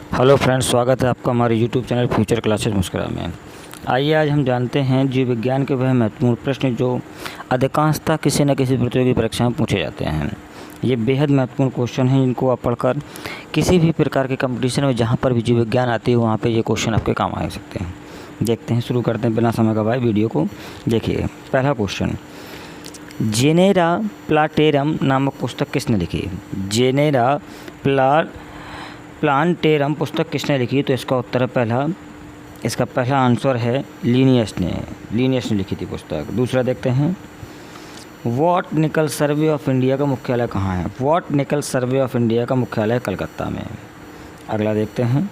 Hello friends, स्वागत है आपका हमारे यूट्यूब चैनल फ्यूचर क्लासेस मुस्कुरा में। आइए आज हम जानते हैं जीव विज्ञान के वह महत्वपूर्ण प्रश्न जो अधिकांशतः किसी न किसी प्रतियोगी परीक्षा में पूछे जाते हैं। ये बेहद महत्वपूर्ण क्वेश्चन हैं जिनको आप पढ़कर किसी भी प्रकार के कंपटीशन में जहाँ पर भी जीव विज्ञान आती है वहाँ पर ये क्वेश्चन आपके काम आ सकते हैं। देखते हैं, शुरू करते हैं बिना समय गवाए वीडियो को। देखिए पहला क्वेश्चन, जेनेरा प्लाटेरम नामक पुस्तक किसने लिखी? जेनेरा प्लांटेरम पुस्तक किसने लिखी? तो इसका उत्तर है इसका पहला आंसर है लीनियस ने लिखी थी पुस्तक। दूसरा देखते हैं, बॉटनिकल सर्वे ऑफ इंडिया का मुख्यालय कहाँ है? बॉटनिकल सर्वे ऑफ इंडिया का मुख्यालय कलकत्ता में। अगला देखते हैं,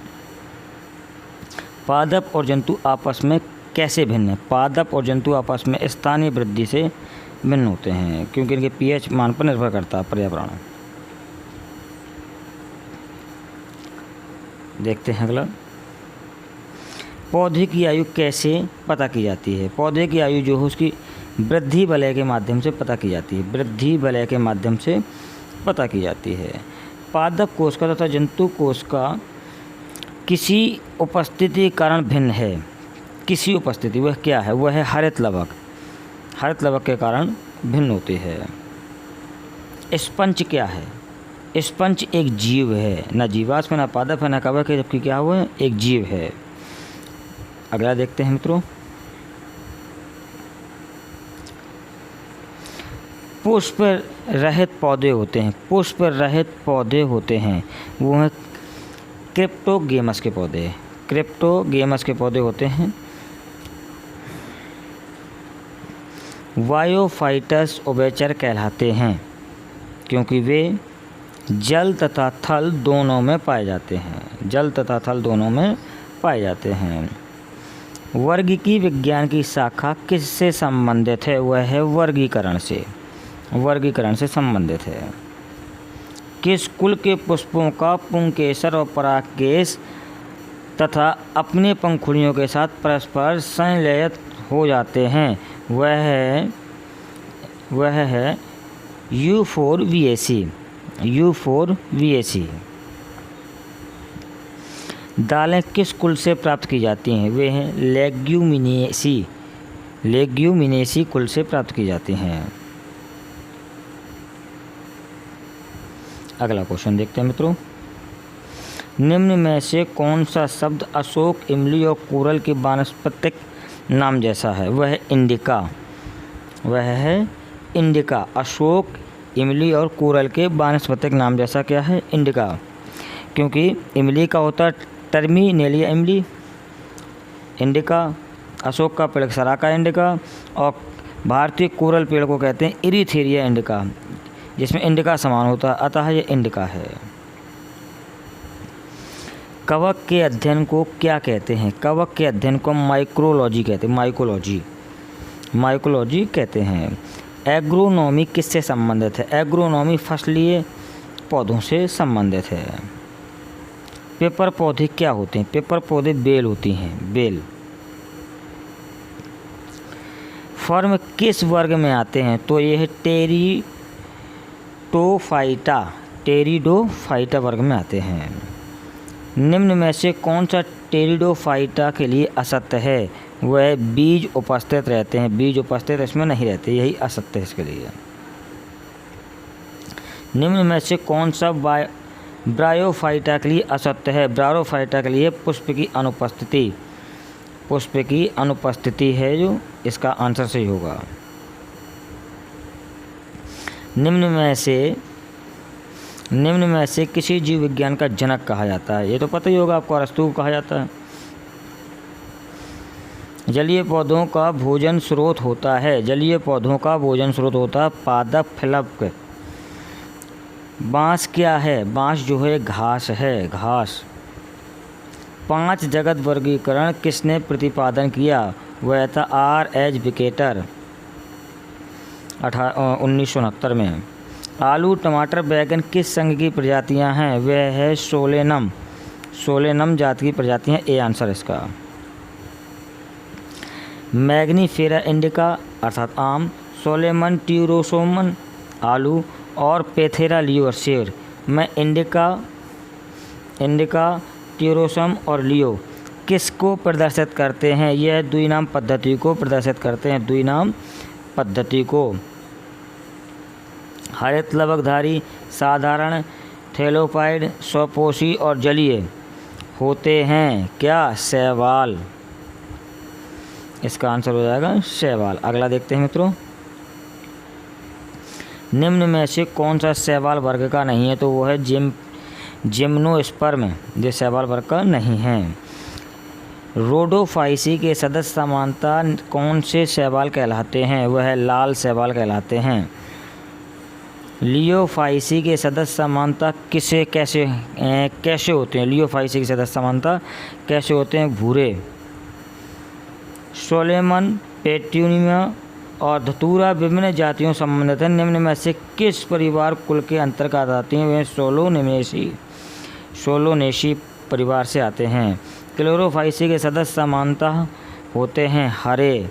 पादप और जंतु आपस में कैसे भिन्न है? पादप और जंतु आपस में स्थानीय वृद्धि से भिन्न होते हैं क्योंकि इनके पीएच मान पर निर्भर करता है पर्यावरण। देखते हैं अगला, पौधे की आयु कैसे पता की जाती है? पौधे की आयु जो है उसकी वृद्धि वलय के माध्यम से पता की जाती है। वृद्धि वलय के माध्यम से पता की जाती है। पादप कोश का तथा जंतु कोश का किसी उपस्थिति कारण भिन्न है। किसी उपस्थिति, वह क्या है? वह है हरित लवक। हरित लवक के कारण भिन्न होती है। स्पंज क्या है? स्पंज एक जीव है, न जीवाश्म में, न पादप है, न कवक है, जबकि क्या हुआ है? एक जीव है। अगला देखते हैं मित्रों, पुष्प रहित पौधे होते हैं। पुष्प रहित पौधे होते हैं वो हैं क्रिप्टोगेमस के पौधे। क्रिप्टोगेमस के पौधे होते हैं। वायोफाइटस उभयचर कहलाते हैं क्योंकि वे जल तथा थल दोनों में पाए जाते हैं। जल तथा थल दोनों में पाए जाते हैं। वर्गीकी विज्ञान की शाखा किससे संबंधित है? वह है वर्गीकरण से। वर्गीकरण से संबंधित है। किस कुल के पुष्पों का पुंकेसर और परागकेश तथा अपने पंखुड़ियों के साथ परस्पर संलयित हो जाते हैं? वह है यूफोरबिएसी। दालें किस कुल से प्राप्त की जाती हैं? वे हैं लेग्यूमिनेसी कुल से प्राप्त की जाती हैं। अगला क्वेश्चन देखते हैं मित्रों, निम्न में से कौन सा शब्द अशोक, इमली और कोरल के वानस्पतिक नाम जैसा है? वह है इंडिका। अशोक, इमली और कोरल के वानस्पतिक नाम जैसा क्या है? इंडिका। क्योंकि इमली का होता है टर्मिनेलिया इमली, इंडिका। अशोक का पेड़ सराका इंडिका और भारतीय कोरल पेड़ को कहते हैं इरीथेरिया इंडिका, जिसमें इंडिका समान होता है, अतः ये इंडिका है। कवक के अध्ययन को क्या कहते हैं? कवक के अध्ययन को माइक्रोलॉजी कहते हैं। माइकोलॉजी कहते हैं। एग्रोनॉमी किससे संबंधित है? एग्रोनॉमी फसलीय पौधों से संबंधित है। पेपर पौधे क्या होते हैं? पेपर पौधे बेल होती हैं, बेल। फर्म किस वर्ग में आते हैं? तो ये है टेरिडोफाइटा वर्ग में आते हैं। निम्न में से कौन सा टेरिडोफाइटा के लिए असत्य है? वह बीज उपस्थित रहते हैं। बीज उपस्थित इसमें नहीं रहते, यही असत्य है इसके लिए। निम्न में से कौन सा ब्रायोफाइटा के लिए असत्य है? ब्रायोफाइटा के लिए पुष्प की अनुपस्थिति है, जो इसका आंसर सही होगा। निम्न में से किसी जीव विज्ञान का जनक कहा जाता है? ये तो पता ही होगा आपको, अरस्तू कहा जाता है। जलीय पौधों का भोजन स्रोत होता है। पादप फलक। बाँस क्या है? बाँस जो है घास है, घास। 5 जगत वर्गीकरण किसने प्रतिपादन किया? वह था R.H. विकेटर 1969 में। आलू, टमाटर, बैगन किस संघ की प्रजातियां हैं? वह है सोलेनम जाति की प्रजातियां। ए आंसर इसका। मैग्नीफेरा इंडिका अर्थात आम, सोलेमन ट्यूरोसोमन आलू और पेथेरा लियोरसेर में इंडिका टेरोसम और लियो किसको प्रदर्शित करते हैं? यह द्विनाम पद्धति को प्रदर्शित करते हैं, द्विनाम पद्धति को। हरित लवकधारी, साधारण, थैलोपाइड, स्वपोषी और जलीय होते हैं क्या? शैवाल। इसका आंसर हो जाएगा शैवाल। अगला देखते हैं मित्रों, निम्न में से कौन सा शैवाल वर्ग का नहीं है? तो वो है जिम्नोस्पर्म, जो शैवाल वर्ग का नहीं है। रोडोफाइसी के सदस्य समानता कौन से शैवाल कहलाते हैं? वह लाल शैवाल कहलाते हैं। लियोफाइसी के सदस्य समानता कैसे होते हैं? लियोफाइसी के सदस्य समानता कैसे होते हैं? भूरे। सोलेमन, पेट्यूनिया और धतूरा विभिन्न जातियों संबंधित हैं। निम्न में से किस परिवार कुल के अंतर्गत आती हैं? वे सोलोनेसी परिवार से आते हैं। क्लोरोफाइसी के सदस्य समानता होते हैं हरे।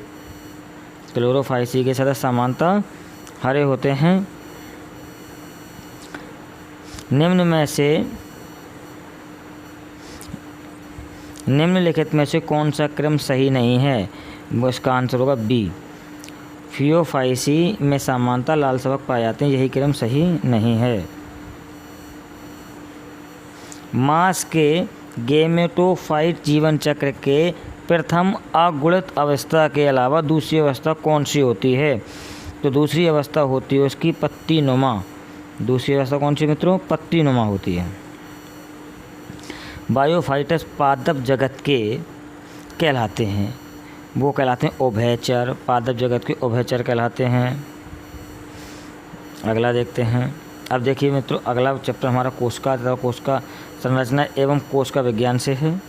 क्लोरोफाइसी के सदस्य समानता हरे होते हैं। निम्नलिखित में से कौन सा क्रम सही नहीं है? इसका आंसर होगा बी। फियोफाइसी में समानता लाल सबक पाए जाते हैं, यही क्रम सही नहीं है। मांस के गेमेटोफाइट जीवन चक्र के प्रथम अगुणित अवस्था के अलावा दूसरी अवस्था कौन सी होती है? तो दूसरी अवस्था होती है उसकी पत्तीनुमा। दूसरी अवस्था कौन सी मित्रों? पत्तीनुमा होती है। बायोफाइटस पादप जगत के कहलाते हैं, वो कहलाते हैं उभयचर। पादप जगत के उभयचर कहलाते हैं। अगला देखते हैं। अब देखिए मित्रों, अगला चैप्टर हमारा कोशिका तथा कोशिका संरचना एवं कोशिका विज्ञान से है।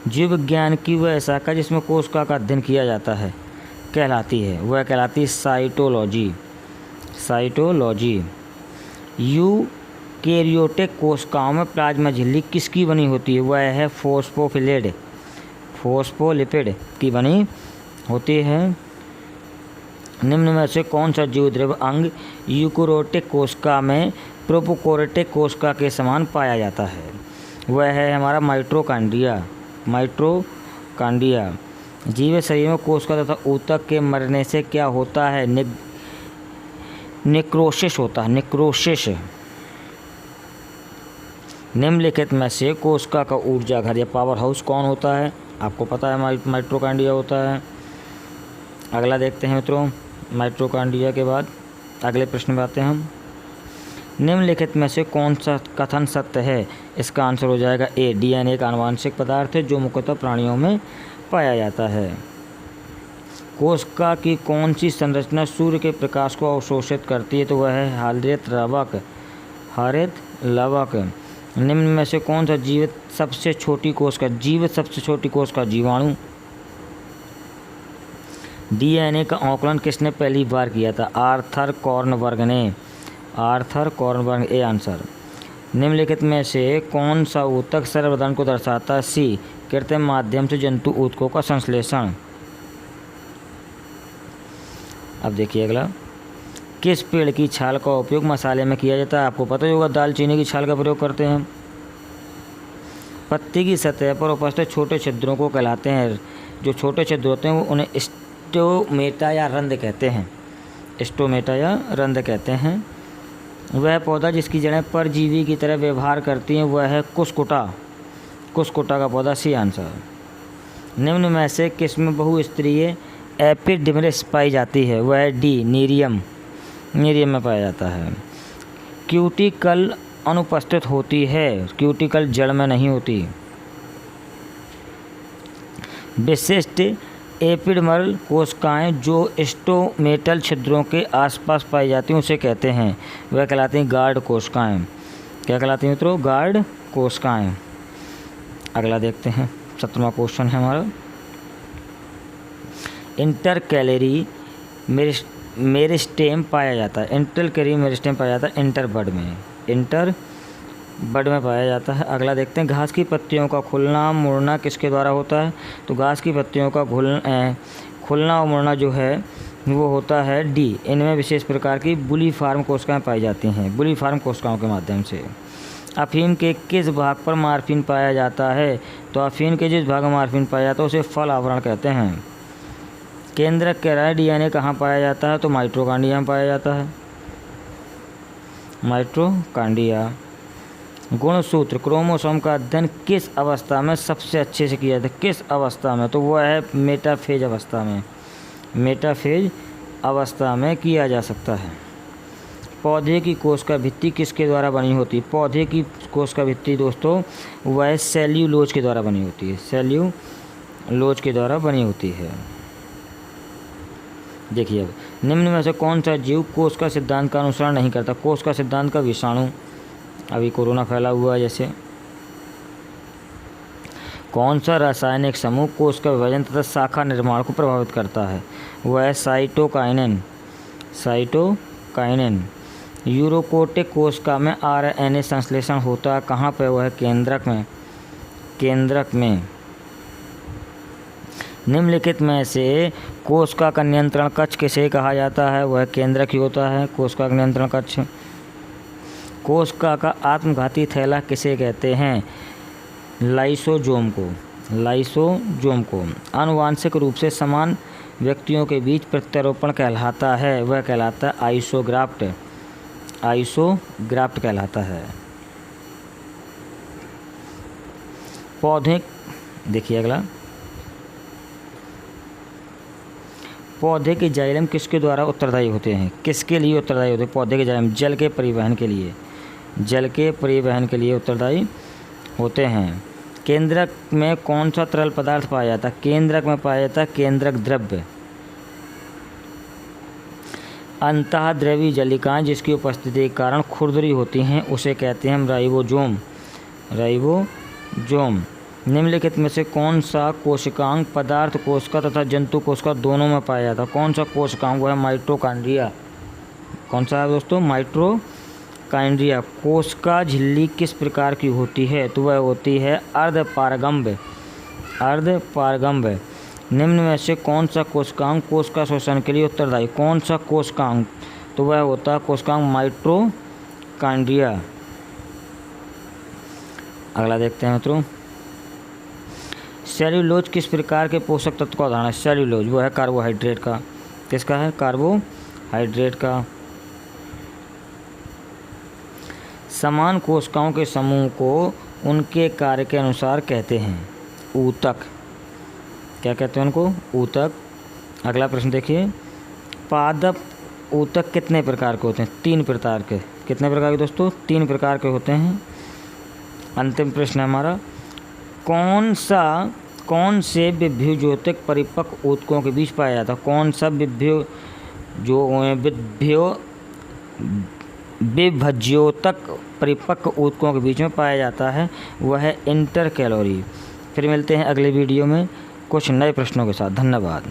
जीव विज्ञान की वह शाखा जिसमें कोशिका का अध्ययन किया जाता है कहलाती है, वह कहलाती है साइटोलॉजी। साइटोलॉजी। यूकेरियोटिक कोशिकाओं में प्लाज्मा झिल्ली किसकी बनी होती है? वह है फोस्फोलिपिड की बनी होती है। निम्न में से कौन सा जीवद्रव्य अंग यूकेरियोटिक कोशिका में प्रोकैरियोटिक कोशिका के समान पाया जाता है? वह है हमारा माइटोकॉन्ड्रिया। जीव शरीर में कोशिका तथा ऊतक के मरने से क्या होता है? नेक्रोसिस होता है, नेक्रोसिस। निम्नलिखित में से कोशिका का ऊर्जा घर या पावर हाउस कौन होता है? आपको पता है माइटोकॉन्ड्रिया होता है। अगला देखते हैं मित्रों, माइटोकॉन्ड्रिया के बाद अगले प्रश्न में आते हैं हम। निम्नलिखित में से कौन सा कथन सत्य है? इसका आंसर हो जाएगा ए। डीएनए एक आनुवांशिक पदार्थ है जो मुख्यतः प्राणियों में पाया जाता है। कोशिका की कौन सी संरचना सूर्य के प्रकाश को अवशोषित करती है? तो वह है हरित लवक। निम्न में से कौन सा जीवित सबसे छोटी कोशिका? जीवाणु। डीएनए का आकलन किसने पहली बार किया था? आर्थर कॉर्नबर्ग ने। A answer. निम्नलिखित में से कौन सा ऊतक सर्वधारण को दर्शाता है? सी। कृत्रिम माध्यम से जंतु ऊतकों का संश्लेषण। अब देखिए अगला, किस पेड़ की छाल का उपयोग मसाले में किया जाता है? आपको पता ही होगा, दालचीनी की छाल का प्रयोग करते हैं। पत्ती की सतह पर उपस्थित छोटे छिद्रों को कहलाते हैं। जो छोटे छिद्र होते हैं वो उन्हें स्टोमेटा या रंध्र कहते हैं। वह पौधा जिसकी जड़ें परजीवी की तरह व्यवहार करती हैं वह है कुस्कुटा का पौधा। C answer. निम्न में से किसमें बहुस्तरीय एपिडर्मिस पाई जाती है? वह है डी। नीरियम में पाया जाता है। क्यूटिकल अनुपस्थित होती है, क्यूटिकल जड़ में नहीं होती। विशिष्ट एपिडर्मल कोशिकाएं जो स्टोमेटल छिद्रों के आसपास पाई जाती हैं उसे कहते हैं, वह कहलाती हैं गार्ड कोशिकाएं। क्या कहलाती हैं मित्रों? गार्ड कोशिकाएं। अगला देखते हैं, 17वां क्वेश्चन है हमारा। इंटरकैलरी मेरिस्टेम पाया जाता है। इंटरबड में पाया जाता है। अगला देखते हैं, घास की पत्तियों का खुलना मुड़ना किसके द्वारा होता है? तो घास की पत्तियों का खुलना और मुड़ना जो है वो होता है डी। इनमें विशेष प्रकार की बुलीफार्म कोशिकाएं पाई जाती हैं, बुलीफार्म कोशिकाओं के माध्यम से। अफीम के किस भाग पर मार्फिन पाया जाता है? तो अफीम के जिस भाग में मार्फिन पाया जाता है उसे फल आवरण कहते हैं। केंद्रक कह रहा है डीएनए कहाँ पाया जाता है? तो माइटोकॉन्ड्रिया में पाया जाता है, माइटोकॉन्ड्रिया। गुणसूत्र क्रोमोसोम का अध्ययन किस अवस्था में सबसे अच्छे से किया जाता है? किस अवस्था में? तो वह है मेटाफेज अवस्था में, मेटाफेज अवस्था में किया जा सकता है। पौधे की कोशिका भित्ति किसके द्वारा बनी होती है? पौधे की कोशिका भित्ति दोस्तों वह सेल्यूलोज के द्वारा बनी होती है, सेल्यूलोज के द्वारा बनी होती है। देखिए अब निम्न में से कौन सा जीव कोशिका सिद्धांत का अनुसरण नहीं करता? कोशिका सिद्धांत का विषाणु, अभी कोरोना फैला हुआ है जैसे। कौन सा रासायनिक समूह कोशिका विभाजन तथा शाखा निर्माण को प्रभावित करता है? वह है साइटोकाइनेन, साइटोकाइनेन। यूरोकोटिक कोशिका में आरएनए संश्लेषण होता है कहाँ पे? वह है केंद्रक में, केंद्रक में। निम्नलिखित में से कोशिका का नियंत्रण कक्ष किसे कहा जाता है? वह केंद्रक ही होता है, कोशिका का नियंत्रण कक्ष। कोशिका का आत्मघाती थैला किसे कहते हैं? लाइसोजोम को, लाइसोजोम को। आनुवांशिक रूप से समान व्यक्तियों के बीच प्रत्यारोपण कहलाता है, वह कहलाता है आइसोग्राफ्ट, आइसोग्राफ्ट कहलाता है। पौधे, देखिए अगला, पौधे के जाइलम किसके द्वारा उत्तरदायी होते हैं? किसके लिए उत्तरदायी होते हैं पौधे के जाइलम? जल के परिवहन के लिए, जल के परिवहन के लिए उत्तरदायी होते हैं। केंद्रक में कौन सा तरल पदार्थ पाया जाता है? केंद्रक में पाया जाता है केंद्रक द्रव्य। अंतःद्रवी जलिकाएं जिसकी उपस्थिति के कारण खुरदरी होती हैं उसे कहते हैं राइबोसोम, राइबोसोम। निम्नलिखित में से कौन सा कोशिकांग पदार्थ कोशिका तथा जंतु कोशिका दोनों में पाया जाता है? कौन सा कोशिकांग? वो है माइटोकॉन्ड्रिया। कौन सा है दोस्तों? माइटोकॉन्ड्रिया। कोशिका झिल्ली किस प्रकार की होती है? तो वह होती है अर्धपारगम्य, अर्धपारगम्य। निम्न में से कौन सा कोशिकांग कोशिका श्वसन के लिए उत्तरदायी? कौन सा कोशिकांग? तो वह होता है कोशिकांग माइटोकॉन्ड्रिया। अगला देखते हैं मित्रों, सेल्यूलोज किस प्रकार के पोषक तत्व का उदाहरण है? सेल्यूलोज वो है कार्बोहाइड्रेट का, किसका है? कार्बोहाइड्रेट का। समान कोशिकाओं के समूह को उनके कार्य के अनुसार कहते हैं ऊतक। क्या कहते हैं उनको? ऊतक। अगला प्रश्न देखिए, पादप ऊतक कितने प्रकार के होते हैं? 3 प्रकार के। कितने प्रकार के दोस्तों? 3 प्रकार के होते हैं। अंतिम प्रश्न है हमारा, कौन से विभ्योज्योतिक परिपक्व ऊतकों के बीच पाया जाता है? कौन सा विभज्योतक परिपक्व ऊतकों के बीच में पाया जाता है? वह है इंटरकैलोरी। फिर मिलते हैं अगले वीडियो में कुछ नए प्रश्नों के साथ। धन्यवाद।